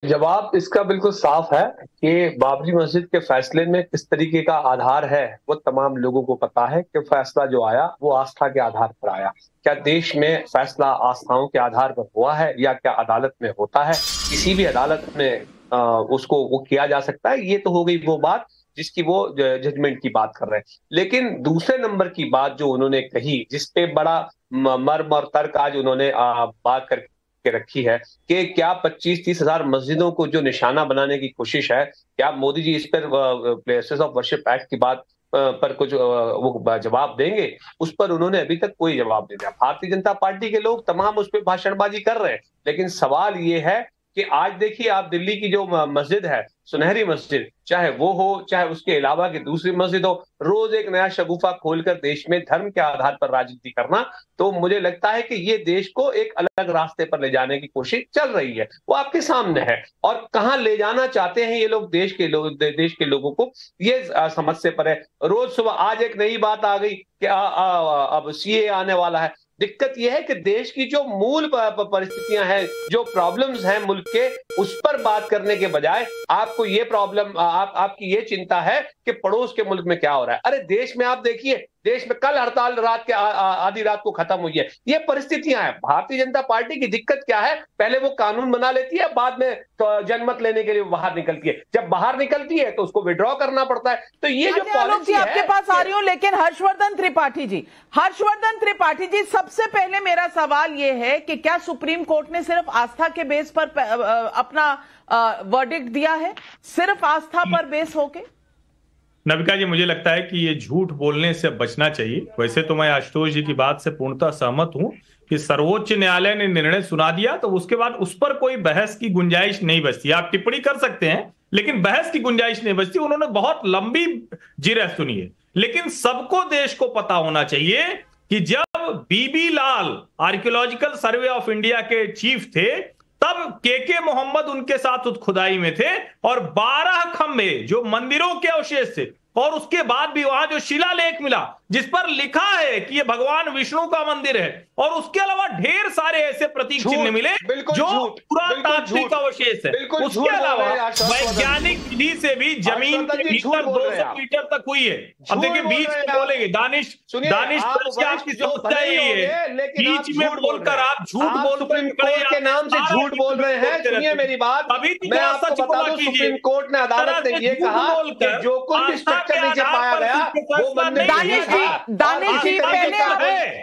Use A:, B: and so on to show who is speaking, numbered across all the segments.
A: जवाब इसका बिल्कुल साफ है कि बाबरी मस्जिद के फैसले में किस तरीके का आधार है वो तमाम लोगों को पता है कि फैसला जो आया वो आस्था के आधार पर आया। क्या देश में फैसला आस्थाओं के आधार पर हुआ है या क्या अदालत में होता है? किसी भी अदालत में उसको वो किया जा सकता है। ये तो हो गई वो बात जिसकी वो जजमेंट की बात कर रहे हैं। लेकिन दूसरे नंबर की बात जो उन्होंने कही, जिसपे बड़ा मर्म और तर्क आज उन्होंने बात करके के रखी है कि क्या 25-30 हजार मस्जिदों को जो निशाना बनाने की कोशिश है, क्या मोदी जी इस पर प्लेसेस ऑफ वर्शिप एक्ट की बात पर कुछ वो जवाब देंगे? उस पर उन्होंने अभी तक कोई जवाब नहीं दिया। भारतीय जनता पार्टी के लोग तमाम उस पर भाषणबाजी कर रहे हैं, लेकिन सवाल ये है कि आज देखिए आप दिल्ली की जो मस्जिद है, सुनहरी मस्जिद, चाहे वो हो चाहे उसके अलावा की दूसरी मस्जिद हो, रोज एक नया शगुफा खोलकर देश में धर्म के आधार पर राजनीति करना, तो मुझे लगता है कि ये देश को एक अलग रास्ते पर ले जाने की कोशिश चल रही है। वो आपके सामने है और कहां ले जाना चाहते हैं ये लोग देश के लोगों को, ये समझ से परे। रोज सुबह आज एक नई बात आ गई कि अब सीए आने वाला है। दिक्कत यह है कि देश की जो मूल परिस्थितियां हैं, जो प्रॉब्लम्स हैं मुल्क के, उस पर बात करने के बजाय आपको ये प्रॉब्लम आपकी ये चिंता है कि पड़ोस के मुल्क में क्या हो रहा है। अरे देश में आप देखिए, देश में कल हड़ताल रात के आधी रात को खत्म हुई है। ये परिस्थितियां हैं। भारतीय जनता पार्टी की दिक्कत क्या है? पहले वो कानून बना लेती है, बाद में तो जनमत लेने के लिए बाहर निकलती है। जब बाहर निकलती है तो उसको विड्रॉ करना पड़ता है। तो ये जो पॉलिसी है,
B: आपके पास आ रही हूं, लेकिन हर्षवर्धन त्रिपाठी जी, सबसे पहले मेरा सवाल ये है कि क्या सुप्रीम कोर्ट ने सिर्फ आस्था के बेस पर अपना वर्डिक्ट दिया है, सिर्फ आस्था पर बेस होके?
C: नविका जी, मुझे लगता है कि ये झूठ बोलने से बचना चाहिए। वैसे तो मैं आशुतोष जी की बात से पूर्णतः सहमत हूं कि सर्वोच्च न्यायालय ने निर्णय सुना दिया तो उसके बाद उस पर कोई बहस की गुंजाइश नहीं बचती। आप टिप्पणी कर सकते हैं लेकिन बहस की गुंजाइश नहीं बचती। उन्होंने बहुत लंबी जिरह सुनी है, लेकिन सबको देश को पता होना चाहिए कि जब बीबी लाल आर्कियोलॉजिकल सर्वे ऑफ इंडिया के चीफ थे, तब के मोहम्मद उनके साथ उस खुदाई में थे और 12 खंभे जो मंदिरों के अवशेष थे, और उसके बाद भी वहां जो शिलालेख मिला जिस पर लिखा है कि ये भगवान विष्णु का मंदिर है, और उसके अलावा ढेर सारे ऐसे प्रतीक चिन्ह मिले जो पुरातात्विक अवशेष है। उसके अलावा वैज्ञानिक विधि से भी जमीन के भीतर 200 मीटर तक हुई है। अब देखिए, बीच में बोलेंगे दानिश आपकी समस्या यही है, बीच में बोलकर आप झूठ
A: के नाम से झूठ बोल रहे हैं। सुनिए मेरी बात,
C: अभी
A: मैं आपको बता दूं, सुप्रीम कोर्ट ने, अदालत ने ये कहा कि जो कुछ भी स्ट्रक्चर नीचे पाया गया वो
B: दानिश जी,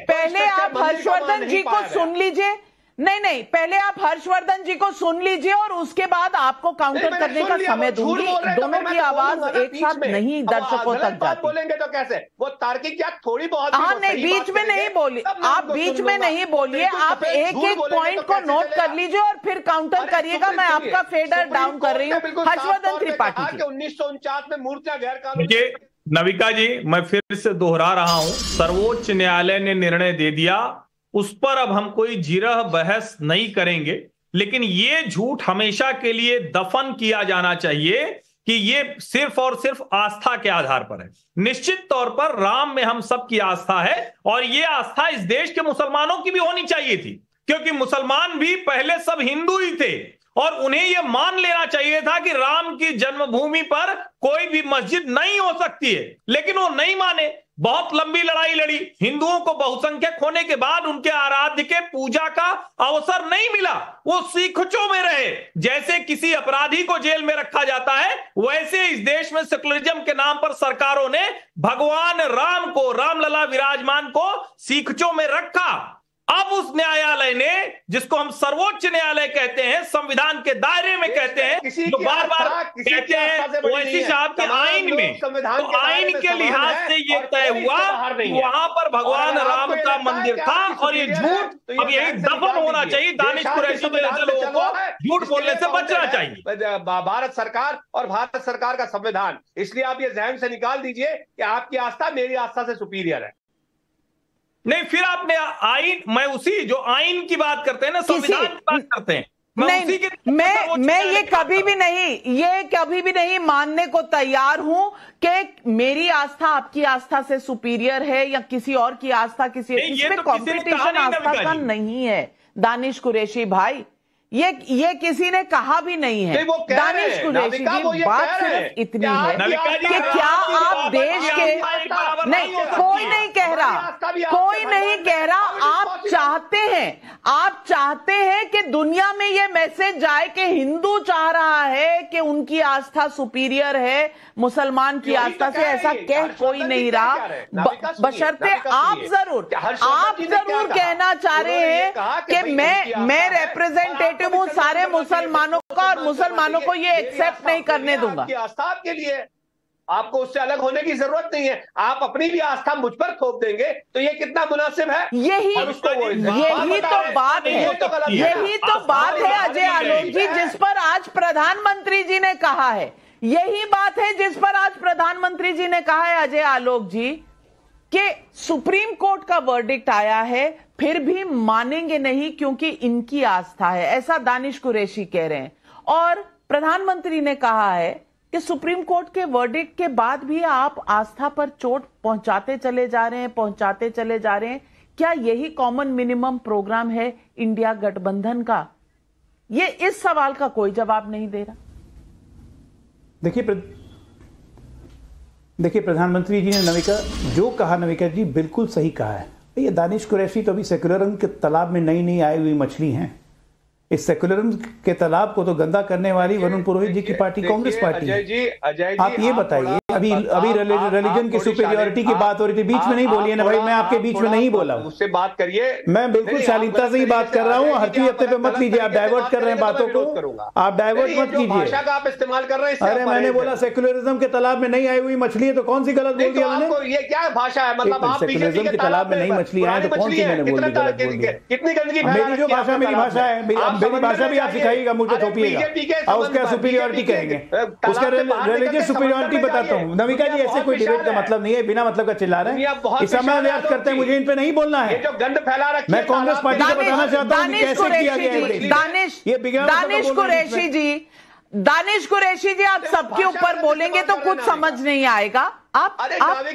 B: पहले आप हर्षवर्धन जी को सुन लीजिए। नहीं, पहले आप हर्षवर्धन जी को सुन लीजिए और उसके बाद आपको काउंटर करने का समय दूंगी। दोनों की आवाज एक साथ नहीं दर्शकों तक जाती।
A: बोलेंगे तो कैसे? वो तार्किक या थोड़ी बहुत?
B: हाँ, नहीं, बीच में नहीं बोलिए, आप बीच में नहीं बोलिए। आप एक एक पॉइंट को नोट कर लीजिए और फिर काउंटर करिएगा। मैं आपका फेडर डाउन कर रही हूँ। हर्षवर्धन त्रिपाठी जी,
A: 1949 में मूर्तियां गैर कानूनी।
C: नविका जी, मैं फिर से दोहरा रहा हूं, सर्वोच्च न्यायालय ने निर्णय दे दिया, उस पर अब हम कोई जिरह बहस नहीं करेंगे। लेकिन ये झूठ हमेशा के लिए दफन किया जाना चाहिए कि ये सिर्फ और सिर्फ आस्था के आधार पर है। निश्चित तौर पर राम में हम सबकी आस्था है और ये आस्था इस देश के मुसलमानों की भी होनी चाहिए थी, क्योंकि मुसलमान भी पहले सब हिंदू ही थे और उन्हें यह मान लेना चाहिए था कि राम की जन्मभूमि पर कोई भी मस्जिद नहीं हो सकती है। लेकिन वो नहीं माने, बहुत लंबी लड़ाई लड़ी। हिंदुओं को बहुसंख्यक होने के बाद उनके आराध्य के पूजा का अवसर नहीं मिला, वो सीखचों में रहे। जैसे किसी अपराधी को जेल में रखा जाता है, वैसे इस देश में सेकुलरिज्म के नाम पर सरकारों ने भगवान राम को, रामलला विराजमान को सीखचों में रखा। अब उस न्यायालय ने, जिसको हम सर्वोच्च न्यायालय कहते हैं, संविधान के दायरे में कहते हैं, जो बार बार कहते हैं ओवैसी साहब के आइन में, तो आइन के लिहाज से ये तय हुआ वहां पर भगवान राम का मंदिर था। और ये झूठ अब यही दफन होना चाहिए। दानिश कुरैशी जैसे लोगों को झूठ बोलने से बचना चाहिए।
A: भारत सरकार और भारत सरकार का संविधान, इसलिए आप ये जहन से निकाल दीजिए कि आपकी आस्था मेरी आस्था से सुपीरियर है।
C: नहीं, फिर आपने आइन, मैं उसी जो आइन की बात करते हैं ना, संविधान की बात करते हैं,
B: मैं ये कभी भी नहीं मानने को तैयार हूं कि मेरी आस्था आपकी आस्था से सुपीरियर है या किसी और की आस्था किसी, इसमें कंपटीशन आस्था का नहीं है। दानिश कुरैशी भाई, ये किसी ने कहा भी नहीं है। दानिश कुरैशी जी, बात सिर्फ इतनी है कि क्या आप देश के, नहीं कोई नहीं कह रहा, आप चाहते हैं कि दुनिया में ये मैसेज जाए कि हिंदू चाह रहा है कि उनकी आस्था सुपीरियर है मुसलमान की आस्था से, ऐसा कह कोई नहीं रहा, बशर्ते आप जरूर कहना चाह रहे हैं कि मैं रिप्रेजेंटेटिव हूं सारे मुसलमानों का और मुसलमानों को ये एक्सेप्ट नहीं करने दूंगा।
A: आस्था के लिए आपको उससे अलग होने की जरूरत नहीं है, आप अपनी भी आस्था मुझ पर थोप देंगे तो ये कितना मुनासिब है।
B: यही तो बात है अजय आलोक जी, जिस पर आज प्रधानमंत्री जी ने कहा है, यही बात है जिस पर आज प्रधानमंत्री जी ने कहा है अजय आलोक जी कि सुप्रीम कोर्ट का वर्डिक्ट आया है फिर भी मानेंगे नहीं क्योंकि इनकी आस्था है, ऐसा दानिश कुरैशी कह रहे हैं। और प्रधानमंत्री ने कहा है कि सुप्रीम कोर्ट के वर्डिक्ट के बाद भी आप आस्था पर चोट पहुंचाते चले जा रहे हैं। क्या यही कॉमन मिनिमम प्रोग्राम है इंडिया गठबंधन का? ये इस सवाल का कोई जवाब नहीं दे रहा।
D: देखिए प्रधानमंत्री जी ने जो कहा नविका जी बिल्कुल सही कहा है। ये दानिश कुरैशी तो अभी सेकुलरिज्म के तालाब में नई आई हुई मछली हैं। इस सेकुलरिज्म के तालाब को तो गंदा करने वाली वरुण पुरोहित जी की पार्टी कांग्रेस पार्टी है। आप ये बताइए, अभी रिलीजन की सुपीरियरिटी की बात हो रही थी, बीच में नहीं बोलिए ना भाई, मैं आपके बीच में नहीं बोला,
A: उससे बात करिए।
D: मैं बिल्कुल शालीनता से ही बात कर रहा हूँ, हर चीज अपने पे मत लीजिए, आप डाइवर्ट कर रहे हैं बातों को, आप डाइवर्ट मत कीजिए।
A: भाषा का आप इस्तेमाल कर रहे हैं।
D: अरे मैंने बोला सेकुलरिज्म के तालाब में नहीं आई हुई मछली है, तो कौन सी गलत बोल दिया मैंने?
A: ये क्या भाषा है? मतलब आप
D: सेकुलरिज्म के तालाब में नई मछली आए तो कौन सी मैंने बोल दी गलत बोल दिया?
A: कितनी गंदगी?
D: मेरी जो भाषा मेरी भाषा है, मेरी भाषा भी आप सिखाइएगा, मुझे थोपिएगा और उसका सुपीरियरिटी कहेंगे, उसका रिलीजियस सुपीरियरिटी बताता हूँ। नविका जी ऐसे कोई डिबेट का मतलब नहीं है, बिना मतलब का चिल्ला रहे हैं, इस समय व्यर्थ करते हैं, मुझे इन पे नहीं बोलना है।
A: जो गंद फैला रखी
D: मैं कांग्रेस पार्टी को बताना चाहता हूं कि कैसे किया गया है।
B: दानिश कुरैशी जी आप सबके ऊपर बोलेंगे तो कुछ समझ नहीं आएगा। आप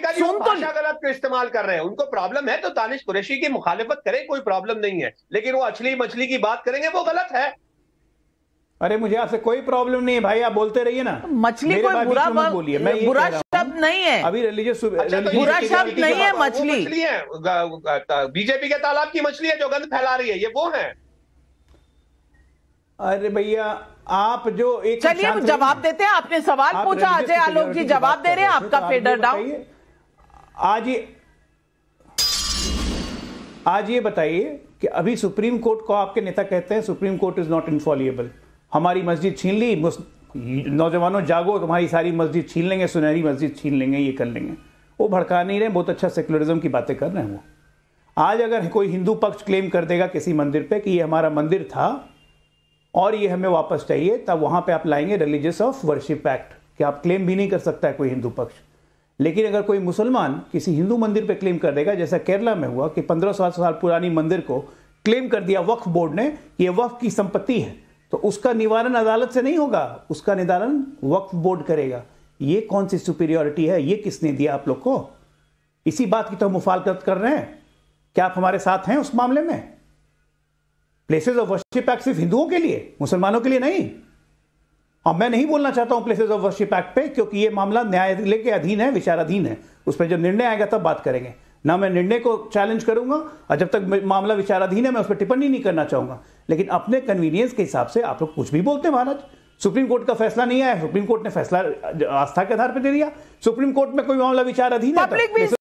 B: सुन तो
A: गलत को इस्तेमाल कर रहे हैं, उनको प्रॉब्लम है तो दानिश कुरैशी की मुखालिफत करें, कोई प्रॉब्लम नहीं है, लेकिन वो अछली मछली की बात करेंगे वो गलत है।
D: अरे मुझे आपसे कोई प्रॉब्लम नहीं है भाई, आप बोलते रहिए ना।
B: मछली कोई बुरा शब्द नहीं है,
D: अभी रिलीजियस
B: बुरा शब्द नहीं है। मछली
A: बीजेपी के तालाब की मछली है जो गंद फैला रही है, ये वो है।
D: अरे भैया आप जो एक,
B: चलिए जवाब देते हैं, आपने सवाल पूछा, अजय आलोक जी जवाब दे रहे हैं, आपका फेडर डाउन।
D: आज ये बताइए कि अभी सुप्रीम कोर्ट को आपके नेता कहते हैं सुप्रीम कोर्ट इज नॉट इनफॉलिएबल, हमारी मस्जिद छीन ली, नौजवानों जागो, तुम्हारी सारी मस्जिद छीन लेंगे, सुनहरी मस्जिद छीन लेंगे, ये कर लेंगे। वो भड़का नहीं रहे, बहुत अच्छा सेकुलरिज्म की बातें कर रहे हैं वो। आज अगर कोई हिंदू पक्ष क्लेम कर देगा किसी मंदिर पे कि ये हमारा मंदिर था और ये हमें वापस चाहिए, तब वहां पे आप लाएंगे रिलीजियस ऑफ वर्शिप एक्ट, कि आप क्लेम भी नहीं कर सकता है कोई हिंदू पक्ष। लेकिन अगर कोई मुसलमान किसी हिंदू मंदिर पे क्लेम कर देगा, जैसा केरला में हुआ कि 1500 साल पुरानी मंदिर को क्लेम कर दिया वक्फ बोर्ड ने, ये वक्फ की संपत्ति है, तो उसका निवारण अदालत से नहीं होगा, उसका निवारण वक्फ बोर्ड करेगा। ये कौन सी सुपीरियरिटी है? ये किसने दिया आप लोग को? इसी बात की तो हम मुखालफत कर रहे हैं। क्या आप हमारे साथ हैं उस मामले में? प्लेसेस ऑफ वर्शिप एक्ट सिर्फ हिंदुओं के लिए, मुसलमानों के लिए नहीं। अब मैं नहीं बोलना चाहता हूं प्लेसेस ऑफ वर्शिप एक्ट पे, क्योंकि ये मामला न्यायालय के अधीन है, विचाराधीन है, उस पर जब निर्णय आएगा तब बात करेंगे ना। मैं निर्णय को चैलेंज करूंगा और जब तक मामला विचाराधीन है मैं उस पर टिप्पणी नहीं करना चाहूंगा। लेकिन अपने कन्वीनियंस के हिसाब से आप लोग कुछ भी बोलते हैं। महाराज सुप्रीम कोर्ट का फैसला नहीं आया, सुप्रीम कोर्ट ने फैसला आस्था के आधार पर दे दिया। सुप्रीम कोर्ट में कोई मामला विचाराधीन है